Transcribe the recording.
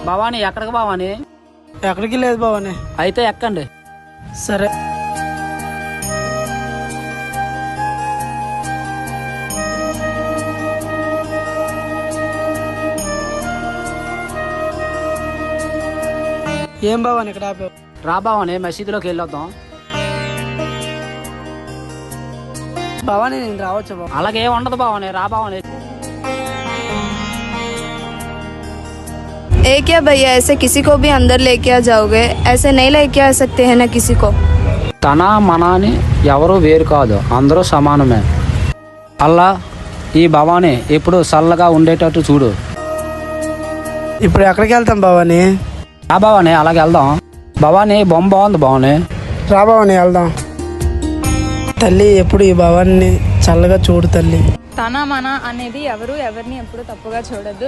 భవానీ ఎక్కడికి భవానీ? ఎక్కడికి లేదు భవానీ. అయితే ఎక్కండి. సరే. ఏం భవానీ ఇక్కడ ఆపావు? రా భవానీ, మసీదులోకి వెళ్ళొద్దాం. భవానీ నేను రావచ్చా బాబు? అలాగే ఉండదు భవానీ, రా భవానీ. ए क्या भैया, ऐसे किसी को भी अंदर लेके आ जाओगे? ऐसे नहीं लेके आ सकते हैं ना किसी को. తన మన అని ఎవరు వేరు కాదు, అందరూ సమానమే. అల్లా ఈ భవానీ ఇప్పుడు చల్లగా ఉండేటట్టు చూడు. ఇప్పుడు ఎక్కడికి వెళ్తాం భవానీ? రా భవానీ, అలాగే వెళ్దాం. భవానీ బొమ్మ బాగుంది భవానీ. రా భవానీ వెళ్దాం. తల్లి ఎప్పుడు ఈ భవాన్ని చల్లగా చూడు తల్లి. తన మన అనేది ఎవరు ఎవరిని ఎప్పుడు తప్పుగా చూడద్దు.